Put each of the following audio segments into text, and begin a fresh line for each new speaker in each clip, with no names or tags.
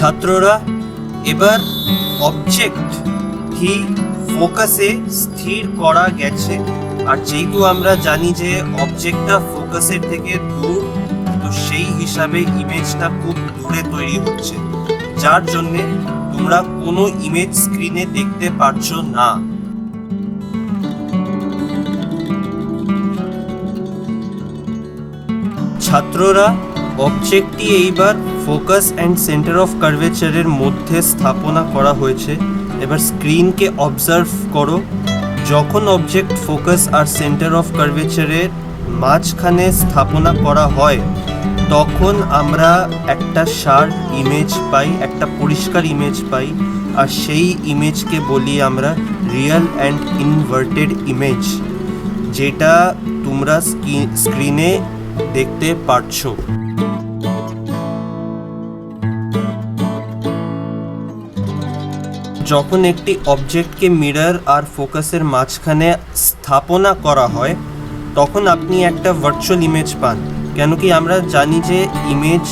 ছাত্ররা এবার অবজেক্ট কি ফোকাসে স্থির করা গেছে, আর যেহেতু আমরা জানি যে অবজেক্টটা ফোকাসের থেকে দূর, তো সেই হিসাবে ইমেজটা খুব দূরে তৈরি হচ্ছে, যার জন্যে তোমরা কোনো ইমেজ স্ক্রিনে দেখতে পারছো না। ছাত্ররা অবজেক্টটি এইবার ফোকাস অ্যান্ড সেন্টার অফ কার্ভেচারের মধ্যে স্থাপনা করা হয়েছে। এবার স্ক্রিনকে অবজার্ভ করো। যখন অবজেক্ট ফোকাস আর সেন্টার অফ কার্ভেচারের মাঝখানে স্থাপনা করা হয়, তখন আমরা একটা শার্প ইমেজ পাই, একটা পরিষ্কার ইমেজ পাই, আর সেই ইমেজকে বলি আমরা রিয়েল অ্যান্ড ইনভার্টেড ইমেজ, যেটা তোমরা স্ক্রিনে দেখতে পারছো। যখন একটি অবজেক্টকে মিরর আর ফোকাসের মাঝখানে স্থাপনা করা হয়, তখন আপনি একটা ভার্চুয়াল ইমেজ পান। কেন কি আমরা জানি যে ইমেজ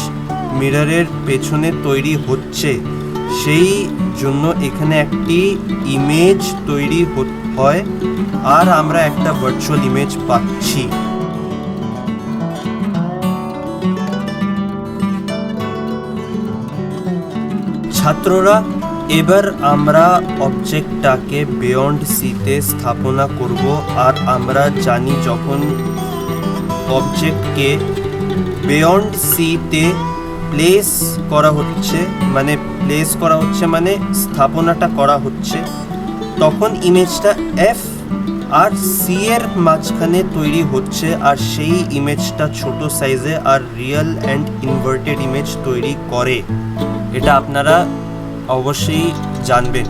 মিররের পেছনে তৈরি হচ্ছে, সেই জন্য এখানে একটি ইমেজ তৈরি হয় আর আমরা একটা ভার্চুয়াল ইমেজ পাচ্ছি। ছাত্ররা এবার আমরা অবজেক্টটাকে বিয়ন্ড সিতে স্থাপনা করব, আর আমরা জানি যখন অবজেক্টকে বিয়ন্ড সিতে প্লেস করা হচ্ছে মানে স্থাপনাটা করা হচ্ছে, তখন ইমেজটা এফ আর সি এর মাঝখানে তৈরি হচ্ছে, আর সেই ইমেজটা ছোট সাইজে আর রিয়েল অ্যান্ড ইনভার্টেড ইমেজ তৈরি করে। এটা আপনারা অবশ্যই জানবেন।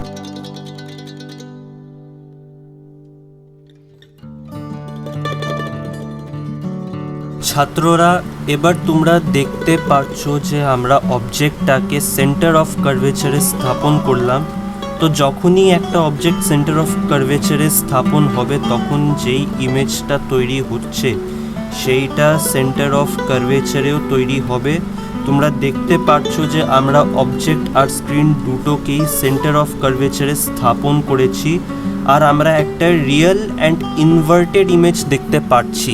ছাত্ররা এবার তোমরা দেখতে পাচ্ছ যে আমরা অবজেক্টটাকে সেন্টার অফ কার্ভেচারে স্থাপন করলাম। তো যখনই একটা অবজেক্ট সেন্টার অফ কার্ভেচারে স্থাপন হবে, তখন যেই ইমেজটা তৈরি হচ্ছে সেইটা সেন্টার অফ কার্ভেচারেও তৈরি হবে। তোমরা দেখতে পাচ্ছ যে আমরা অবজেক্ট আর স্ক্রিন দুটোকেই সেন্টার অফ কার্ভেচারে স্থাপন করেছি, আর আমরা একটা রিয়েল অ্যান্ড ইনভার্টেড ইমেজ দেখতে পাচ্ছি।